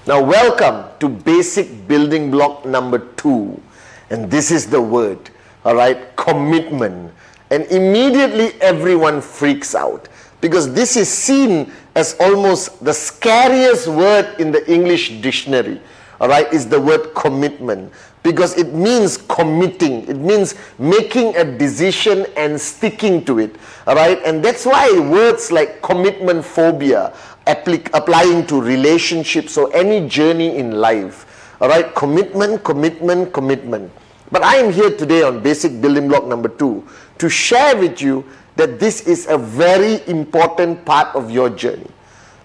Now welcome to basic building block number 2. And this is the word, alright, commitment. And immediately everyone freaks out because this is seen as almost the scariest word in the English dictionary. Alright, is the word commitment, because it means committing, it means making a decision and sticking to it. Alright, and that's why words like commitment phobia applying to relationships or any journey in life. Alright, commitment. But I am here today on basic building block number 2 to share with you that this is a very important part of your journey.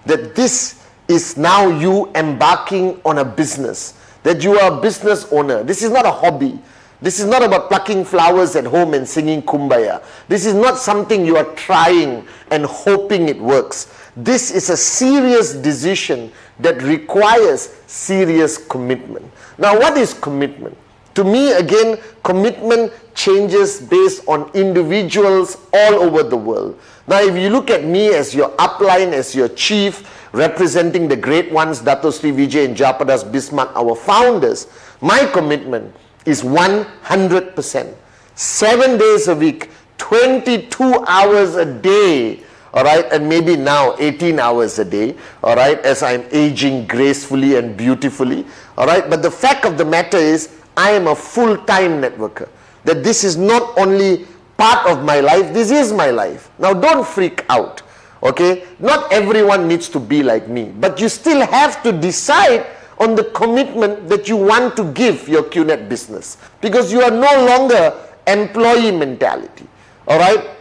That this is now you embarking on a business, that you are a business owner. This is not a hobby. This is not about plucking flowers at home and singing Kumbaya. This is not something you are trying and hoping it works. This is a serious decision that requires serious commitment. Now, what is commitment? To me, again, commitment changes based on individuals all over the world. Now, if you look at me as your upline, as your chief, representing the great ones, Dato Sri Vijay and Jayaprakash Bismarck, our founders, my commitment is 100%. 7 days a week, 22 hours a day, alright, and maybe now 18 hours a day, alright, as I'm aging gracefully and beautifully, alright. But the fact of the matter is, I am a full-time networker. That this is not only part of my life, this is my life. Now don't freak out, okay? Not everyone needs to be like me, but you still have to decide on the commitment that you want to give your QNet business, because you are no longer employee mentality, alright?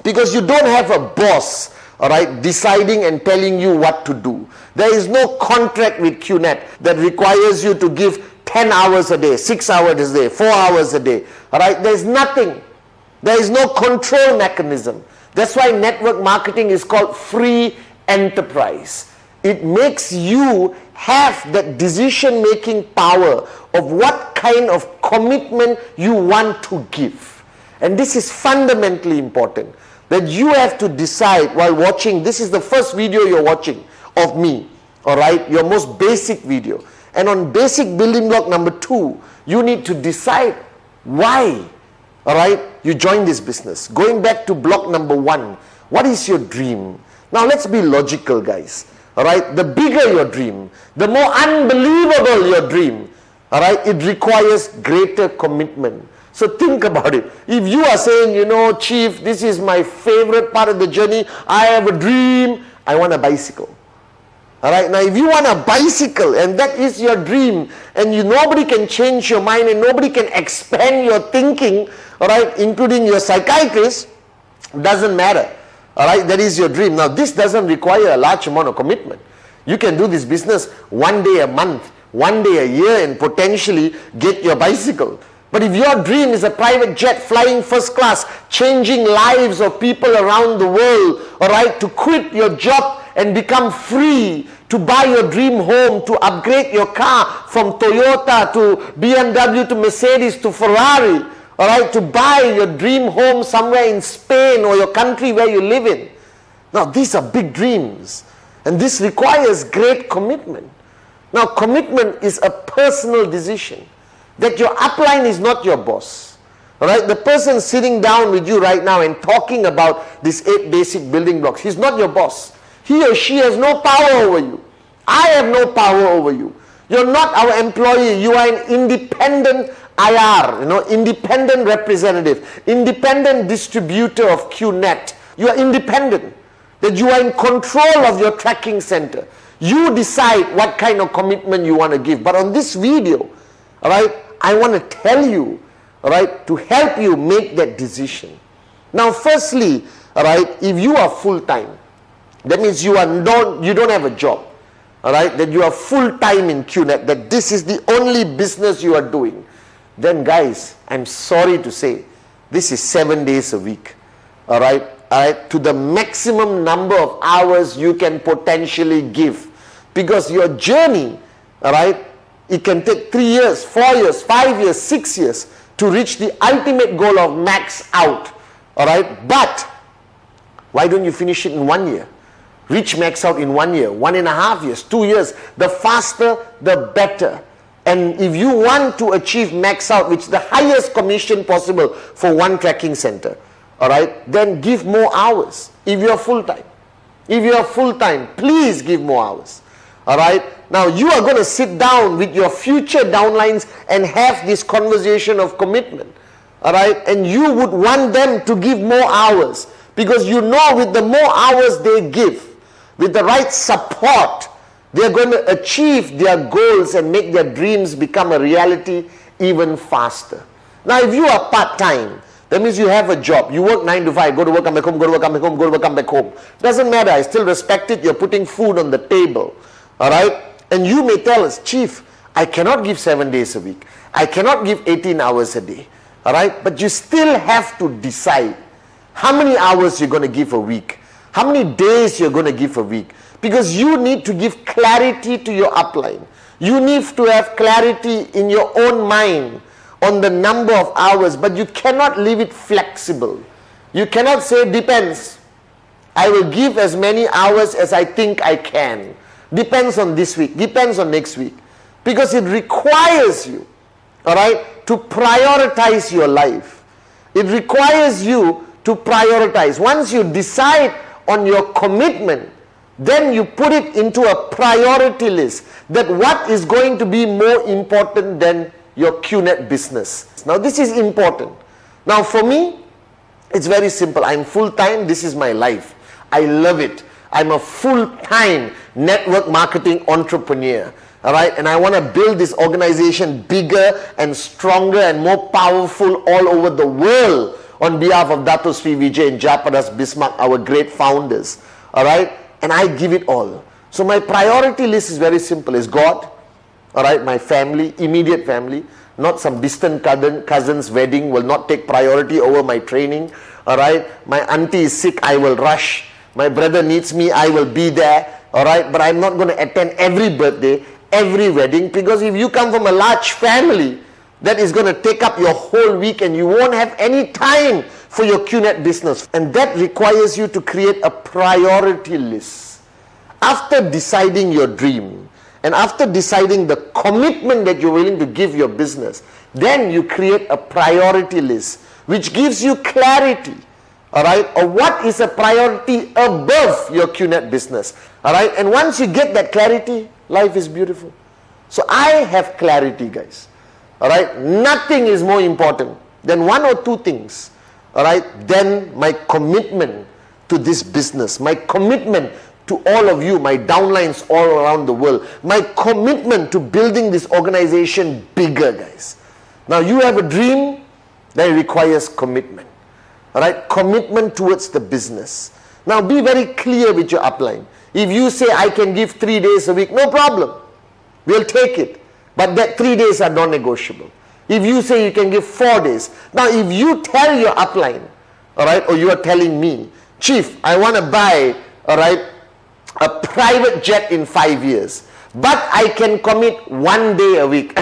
Because you don't have a boss, alright, deciding and telling you what to do. There is no contract with QNet that requires you to give 10 hours a day, 6 hours a day, 4 hours a day. Alright, there is nothing. There is no control mechanism. That's why network marketing is called free enterprise. It makes you have that decision-making power of what kind of commitment you want to give. And this is fundamentally important, that you have to decide while watching. This is the first video you're watching of me, alright, your most basic video. And on basic building block number 2, you need to decide why, alright, you join this business. Going back to block number 1, what is your dream? Now let's be logical, guys, alright. The bigger your dream, the more unbelievable your dream, alright, it requires greater commitment. So think about it. If you are saying, you know, Chief, this is my favorite part of the journey, I have a dream, I want a bicycle. Alright, now if you want a bicycle and that is your dream, and nobody can change your mind and nobody can expand your thinking, alright, including your psychiatrist, doesn't matter. Alright, that is your dream. Now this doesn't require a large amount of commitment. You can do this business one day a month, one day a year, and potentially get your bicycle. But if your dream is a private jet flying first class, changing lives of people around the world, alright, to quit your job and become free, to buy your dream home, to upgrade your car from Toyota to BMW to Mercedes to Ferrari, alright, to buy your dream home somewhere in Spain or your country where you live in. Now these are big dreams, and this requires great commitment. Now commitment is a personal decision, that your upline is not your boss. Alright, the person sitting down with you right now and talking about these 8 basic building blocks, he's not your boss. He or she has no power over you. I have no power over you. You're not our employee. You are an independent IR, independent representative, independent distributor of QNet. You are independent. That you are in control of your tracking center. You decide what kind of commitment you want to give. But on this video, alright, I want to tell you, alright, to help you make that decision. Now, firstly, alright, if you are full-time, that means you don't have a job, alright, that you are full-time in QNet, that this is the only business you are doing, then guys, I'm sorry to say, this is 7 days a week, alright, to the maximum number of hours you can potentially give, because your journey, alright, it can take 3 years, 4 years, 5 years, 6 years to reach the ultimate goal of max out, alright, but why don't you finish it in 1 year? reach max out in 1 year, 1.5 years, 2 years. The faster, the better. And if you want to achieve max out, which is the highest commission possible for one tracking center, all right, then give more hours if you are full-time. If you are full-time, please give more hours. All right. Now you are going to sit down with your future downlines and have this conversation of commitment. All right. And you would want them to give more hours, because you know with the more hours they give, with the right support, they are going to achieve their goals and make their dreams become a reality even faster. Now if you are part-time, that means you have a job. You work 9 to 5, go to work, come back home, go to work, come back home, go to work, come back home. Doesn't matter. I still respect it. You're putting food on the table. All right. And you may tell us, Chief, I cannot give 7 days a week. I cannot give 18 hours a day. All right. But you still have to decide how many hours you're going to give a week. How many days you're going to give a week. Because you need to give clarity to your upline. You need to have clarity in your own mind on the number of hours, but you cannot leave it flexible. You cannot say, depends. I will give as many hours as I think I can. Depends on this week, depends on next week. Because it requires you, all right, to prioritize your life. It requires you to prioritize. Once you decide on your commitment, then you put it into a priority list, that what is going to be more important than your QNet business. Now this is important. Now for me, it's very simple. I'm full-time. This is my life. I love it. I'm a full-time network marketing entrepreneur. All right. And I want to build this organization bigger and stronger and more powerful all over the world on behalf of Dato Sri Vijay and Jayaparas Bismarck, our great founders. All right. And I give it all. So my priority list is very simple. It's God. All right, my family, immediate family, not some distant cousin's wedding will not take priority over my training. All right, my auntie is sick, I will rush. My brother needs me, I will be there. All right, but I'm not going to attend every birthday, every wedding, because if you come from a large family, that is going to take up your whole week and you won't have any time for your QNet business. And that requires you to create a priority list. After deciding your dream, and after deciding the commitment that you're willing to give your business, then you create a priority list, which gives you clarity, all right, of what is a priority above your QNet business, all right. And once you get that clarity, life is beautiful. So I have clarity, guys, all right. Nothing is more important than one or two things, all right, than my commitment to this business, my commitment to all of you, my downlines all around the world, my commitment to building this organization bigger, guys. Now you have a dream that requires commitment, all right, commitment towards the business. Now be very clear with your upline. If you say I can give 3 days a week, no problem, we'll take it, but that 3 days are non-negotiable. If you say you can give 4 days, now if you tell your upline, all right, or you are telling me, Chief, I want to buy, all right, a private jet in 5 years, but I can commit 1 day a week.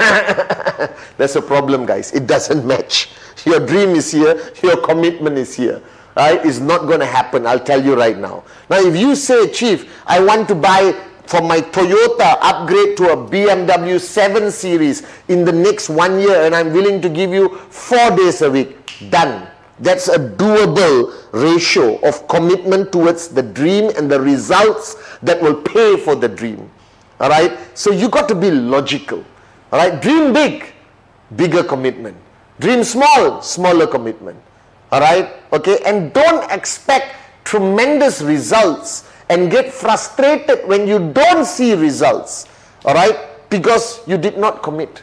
That's a problem, guys. It doesn't match. Your dream is here, your commitment is here. Right? It's not going to happen, I'll tell you right now. Now if you say, Chief, I want to buy for my Toyota, upgrade to a BMW 7 Series in the next 1 year, and I'm willing to give you 4 days a week, done. That's a doable ratio of commitment towards the dream and the results that will pay for the dream. All right. So you got to be logical. All right. Dream big, bigger commitment. Dream small, smaller commitment. All right. Okay. And don't expect tremendous results and get frustrated when you don't see results. All right. Because you did not commit.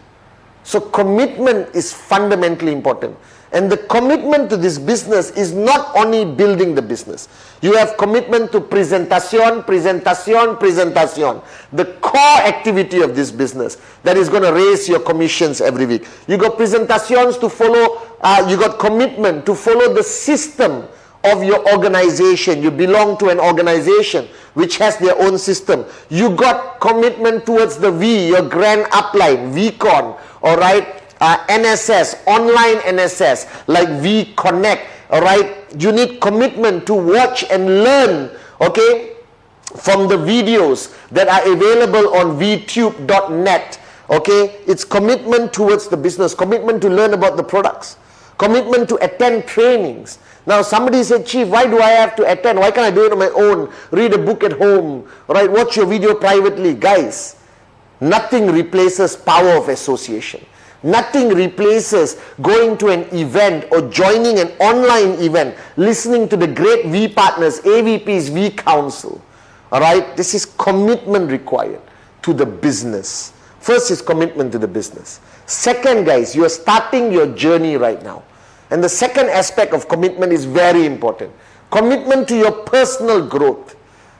So commitment is fundamentally important. And the commitment to this business is not only building the business. You have commitment to presentation, presentation, presentation. The core activity of this business that is going to raise your commissions every week. You got presentations to follow, you got commitment to follow the system of your organization. You belong to an organization which has their own system. You got commitment towards the V, your grand upline, VCon, all right? NSS, online NSS, like V Connect, all right? You need commitment to watch and learn, okay, from the videos that are available on vtube.net. Okay, it's commitment towards the business, commitment to learn about the products, commitment to attend trainings. Now somebody said, Chief, why do I have to attend? Why can't I do it on my own? Read a book at home, right? Watch your video privately. Guys, nothing replaces power of association. Nothing replaces going to an event or joining an online event, listening to the great V partners, AVPs, V Council. All right, this is commitment required to the business. First is commitment to the business. Second, guys, you are starting your journey right now. And the second aspect of commitment is very important. Commitment to your personal growth.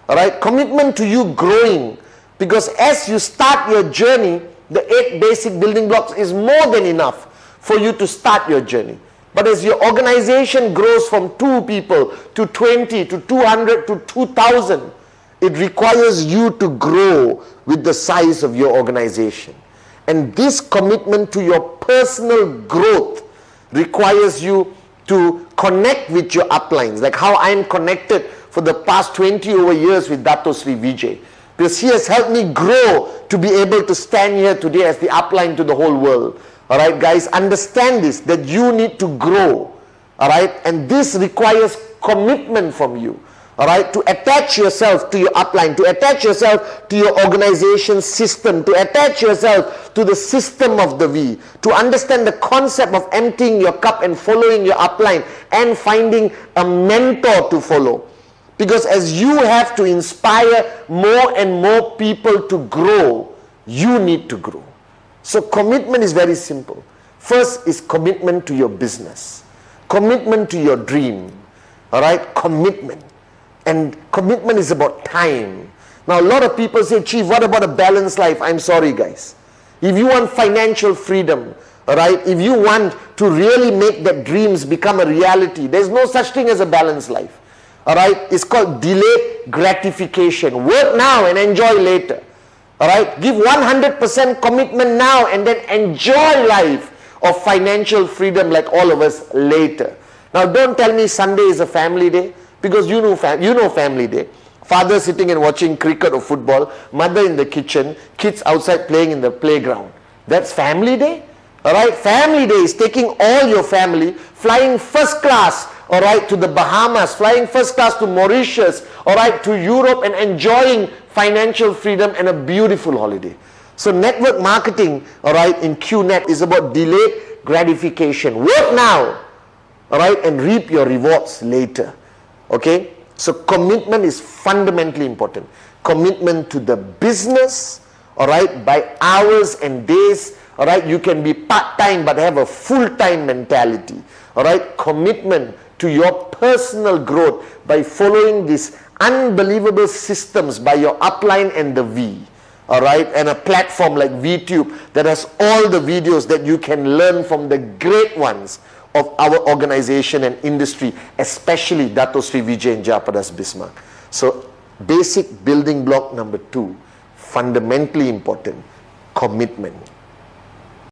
All right, commitment to you growing. Because as you start your journey, the 8 basic building blocks is more than enough for you to start your journey. But as your organization grows from 2 people to 20 to 200 to 2,000, it requires you to grow with the size of your organization. And this commitment to your personal growth requires you to connect with your uplines, like how I'm connected for the past 20 over years with Dato Sri Vijay. Because he has helped me grow to be able to stand here today as the upline to the whole world. Alright guys, understand this, that you need to grow. Alright, and this requires commitment from you. Alright, to attach yourself to your upline, to attach yourself to your organization system, to attach yourself to the system of the V, to understand the concept of emptying your cup and following your upline and finding a mentor to follow. Because as you have to inspire more and more people to grow, you need to grow. So commitment is very simple. First is commitment to your business. Commitment to your dream. Alright, commitment. And commitment is about time. Now a lot of people say, Chief, what about a balanced life? I'm sorry guys. If you want financial freedom, alright, if you want to really make that dreams become a reality, there's no such thing as a balanced life. Alright, it's called delayed gratification. Work now and enjoy later. Alright, give 100% commitment now and then enjoy life of financial freedom like all of us later. Now don't tell me Sunday is a family day, because you know family day. Father sitting and watching cricket or football, mother in the kitchen, kids outside playing in the playground. That's family day? Alright, family day is taking all your family, flying first class, alright, to the Bahamas, flying first class to Mauritius, alright, to Europe, and enjoying financial freedom and a beautiful holiday. So network marketing, alright, in QNet is about delayed gratification. Work now, alright, and reap your rewards later. Okay, so commitment is fundamentally important. Commitment to the business, alright, by hours and days, alright. You can be part-time but have a full-time mentality, alright. Commitment to your personal growth by following these unbelievable systems by your upline and the V, alright, and a platform like VTube that has all the videos that you can learn from the great ones of our organization and industry, especially Dato Sri Vijay and Jayaprakash Bismarck. So basic building block number 2, fundamentally important, commitment.